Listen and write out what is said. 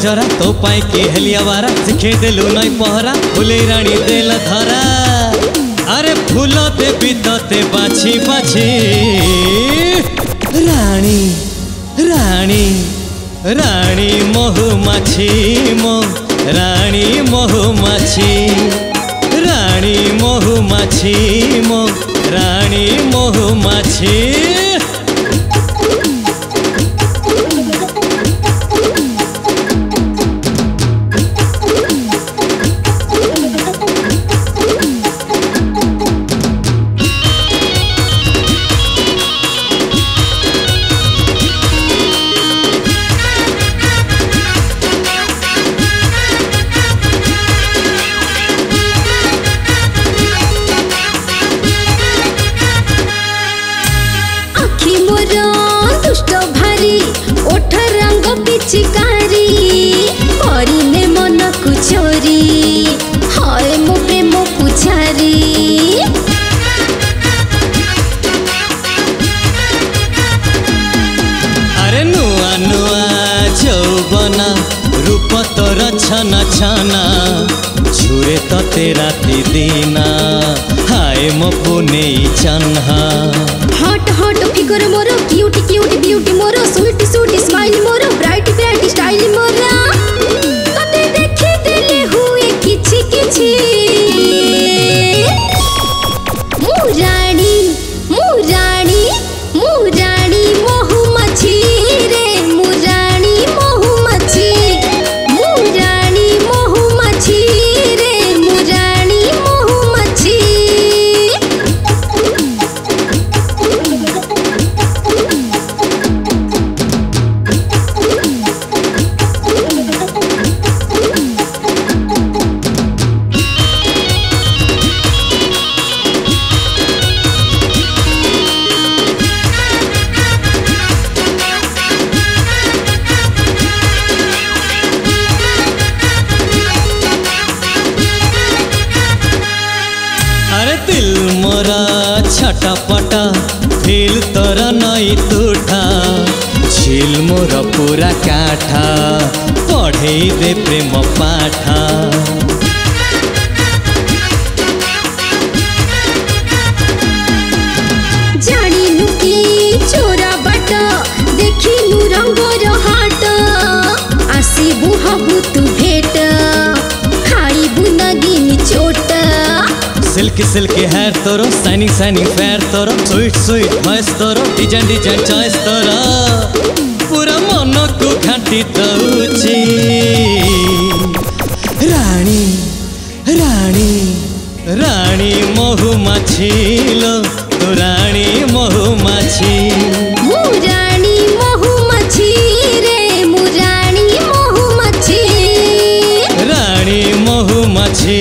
जरा तो पाई के हलियावारा सिखे देलु नई पहरा फुले रानी देल धरा अरे फूल देवी तते बाछी बाछी रानी रानी रानी महुमाछी मो रानी महुमाछी रानी महुमाछी मो रानी महुमाछी चिकारी हरिने मन को चोरी हाय मो प्रेम पुछारी अरे नुआ नुआ जौबना रूप तोर छना छना झुरे तते राति दीना हाय मो पुने चन्हा हॉट हॉट फिगर मोरो क्यूट क्यूट ब्यूटी मोरो स्वीट स्वीट स्माइल मोरो ब्राइट ब्राइट स्टाइल मोरा तते देखि देले हुए किछि किछि मुरानी मुरानी मुरानी महुमाछी रे मुरानी महुमाछी मुरानी महुमाछी रे मुरानी महुमाछी अरे दिल मोरा छटपटा दिल तोरा नई टूटा झील मोर पूरा काठा पढ़े दे प्रेम पाठा जानिनु की चोरा बाट देखिनु रंगर हाट आसीबु हबु तू भेट खाइबु नगिनी चोट सिल्की सिल्की हेयर तोरो शाइनिंग शाइनिंग फेयर तोरो स्वीट स्वीट वॉइस तोरो डिजाइन डिजाइन चॉइस तोरो पूरा मन को घाटी दउची रानी रानी रानी महुमाछी लो तो रानी महुमाछी मुरानी महुमाछी रे मुरानी महुमाछी रानी महुमाछी